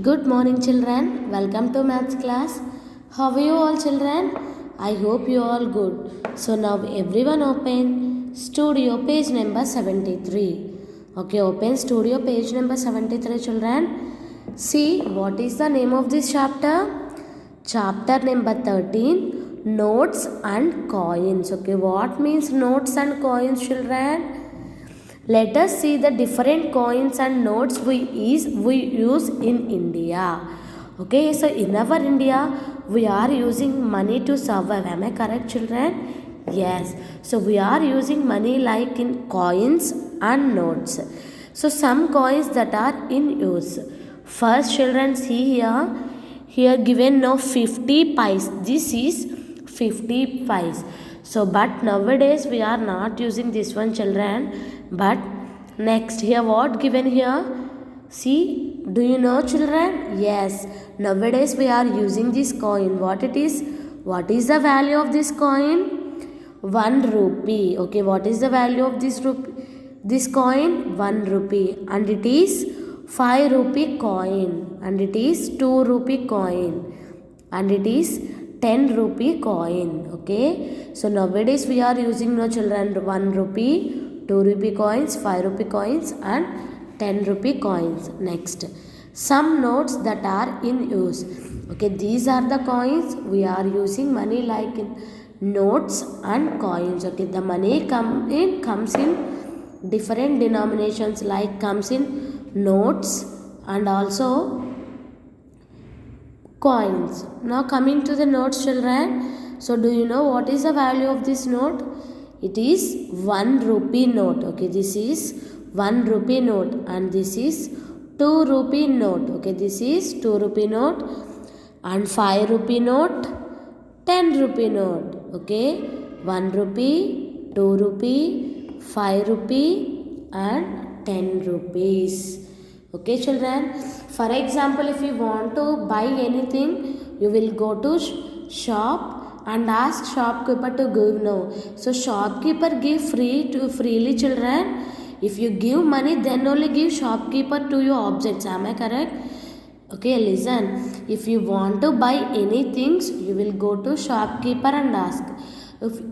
Good morning, children. Welcome to maths class. How are you all, children? I hope you all good. So now everyone open studio page number 73. Okay, open studio page number 73, children. See what is the name of this chapter? Chapter number 13, notes and coins. Okay, what means notes and coins, children? Let us see the different coins and notes we use in India. Okay, so in our India, we are using money to survive. Am I correct, children? Yes. So we are using money like in coins and notes. So some coins that are in use. First, children, see here. Here given now 50 pies. This is 50 pies. So but nowadays we are not using this one, children. But next here what given here? See, do you know, children? Yes, nowadays we are using this coin. What it is? What is the value of this coin? 1 rupee. Okay, what is the value of this rupee? This coin? 1 rupee. And it is 5 rupee coin. And it is 2 rupee coin. And it is 10 rupee coin. Okay, so nowadays we are using, no, children, 1 rupee, 2 rupee coins, 5 rupee coins and 10 rupee coins. Next, some notes that are in use. Okay, these are the coins. We are using money like in notes and coins. Okay, the money comes in different denominations, like comes in notes and also coins. Now coming to the notes, children. So do you know what is the value of this note? It is 1 rupee note. Okay, this is 1 rupee note and this is 2 rupee note. Okay, this is 2 rupee note and 5 rupee note, 10 rupee note. Okay, 1 rupee, 2 rupee, 5 rupee and 10 rupees. Okay, children. For example, if you want to buy anything, you will go to shop and ask shopkeeper to give. No, so shopkeeper give freely, children. If you give money, then only give shopkeeper to your objects. Am I correct? Okay, listen. If you want to buy anything, you will go to shopkeeper and ask.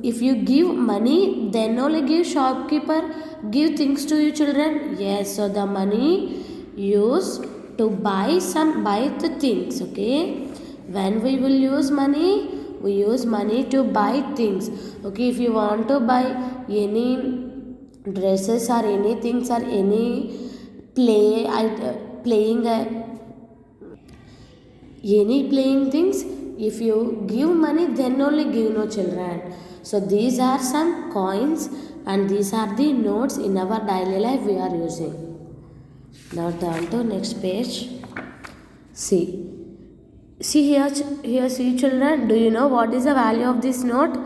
If you give money, then only give shopkeeper give things to you, children. Yes, so the money used to buy the things. Okay, when we will use money, we use money to buy things. Okay, if you want to buy any dresses or any things or any playing any playing things, if you give money, then only give, no, children. So these are some coins and these are the notes in our daily life we are using. Now turn to next page. See here, see, children, do you know what is the value of this note?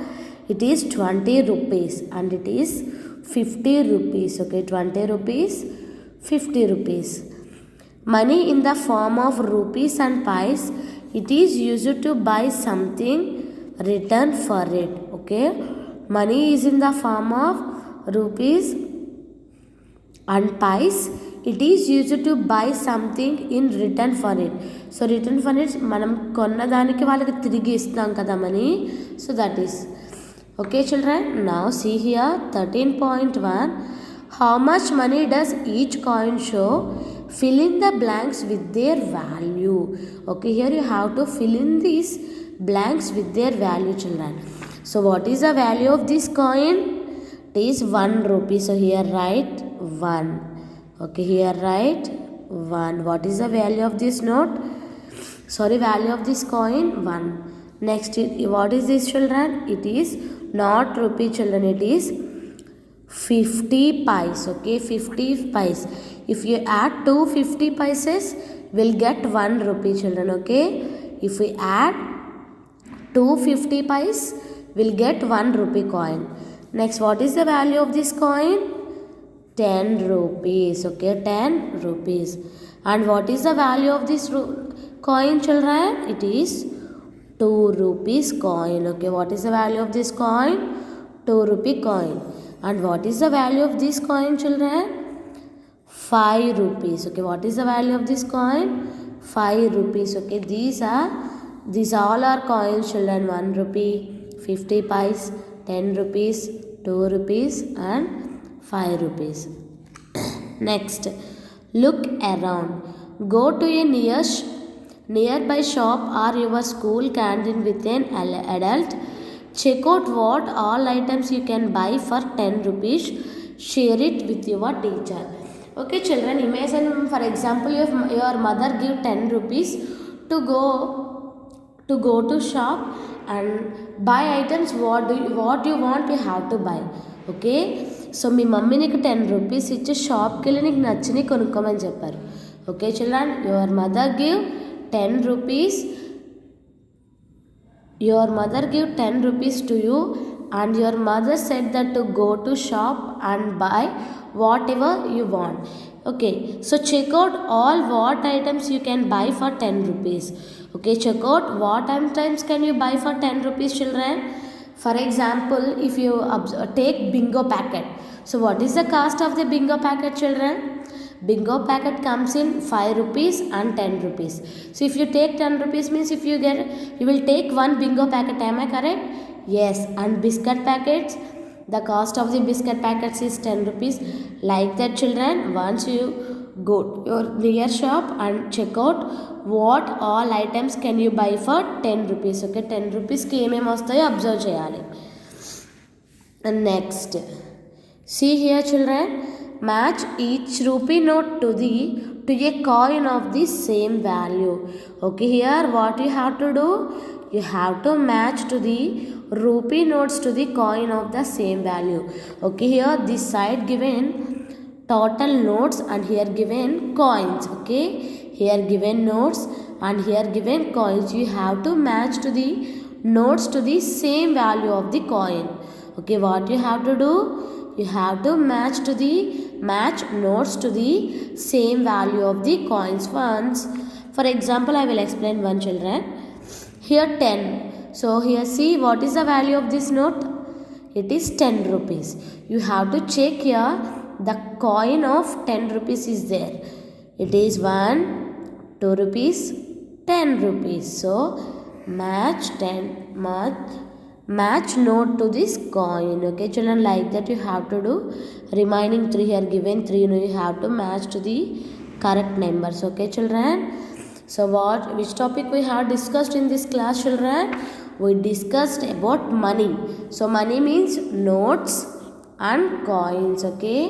It is 20 rupees and it is 50 rupees. Okay, 20 rupees, 50 rupees. Money in the form of rupees and pies, it is used to buy something, return for it. Okay, money is in the form of rupees and pies. It is used to buy something in return for it. So return for it, మనం కొన్నదానికి వాళ్ళకి తిరిగి ఇస్తాం కదా money. So that is. Okay, children. Now see here 13.1. How much money does each coin show? Fill in the blanks with their value. Okay, here you have to fill in these blanks with their value, children. So what is the value of this coin? It is 1 rupee. So here write 1. Okay, here write 1. What is the value of this note? Sorry, value of this coin? 1. Next, what is this, children? It is not rupee, children. It is 50 pies. Okay, 50 pies. If you add 2 50 pies, we'll get 1 rupee, children. Okay, if we add 2 50 pies, we'll get 1 rupee coin. Next, what is the value of this coin? 10 rupees. Okay, 10 rupees. And what is the value of this coin, children? It is 2 rupees coin. Okay, what is the value of this coin? 2 rupee coin. And what is the value of this coin, children? 5 rupees. Okay, what is the value of this coin? 5 rupees. Okay, these all are coins, children. 1 rupee, 50 pice, 10 rupees, 2 rupees, and 5 rupees. Next, look around. Go to a nearby shop or your school canteen with an adult. Check out what all items you can buy for 10 rupees. Share it with your teacher. Okay, children, imagine for example your mother give 10 rupees to go to shop and buy items. What you want you have to buy. Okay, so me mummy నీకు 10 rupees ఇచ్చి షాప్కి వెళ్ళి నీకు నచ్చిని కొనుక్కోమని చెప్పారు. Okay children, your mother give 10 rupees. Your mother give 10 rupees to you and your mother said that to go to shop and buy whatever you want. Okay, so check out all what items you can buy for 10 rupees. Okay, check out what items can you buy for 10 rupees, children. For example, if you take bingo packet. So what is the cost of the bingo packet, children? Bingo packet comes in 5 rupees and 10 rupees. So if you take 10 rupees means you will take one bingo packet. Am I correct? Yes. And biscuit packets, the cost of the biscuit packets is 10 rupees. Like that, children, once you go to your near shop and check out what all items can you buy for 10 rupees. Okay, 10 rupees ki em vastayo observe cheyali. And next, see here, children, match each rupee note to a coin of the same value. Okay, here what you have to do, you have to match to the rupee notes to the coin of the same value. Okay, here this side given total notes and here given coins. Okay, here given notes and here given coins. You have to match to the notes to the same value of the coin. Okay, what you have to do, you have to match notes to the same value of the coins once. For example, I will explain one, children. Here 10. So here see what is the value of this note. It is 10 rupees. You have to check here the coin of 10 rupees is there. It is 1, 2 rupees, 10 rupees. So match note to this coin. Okay, children, like that you have to do. Remaining 3 here given 3, you have to match to the correct numbers. Okay, children. So which topic we have discussed in this class, children? We discussed about money. So money means notes and coins. Okay,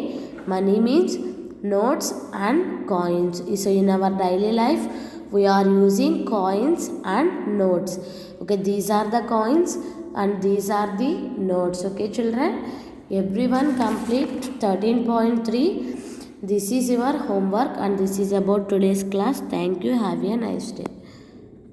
money means notes and coins. So in our daily life we are using coins and notes. Okay, these are the coins and these are the notes. Okay, children, everyone complete 13.3. This is your homework and this is about today's class. Thank you. Have a nice day.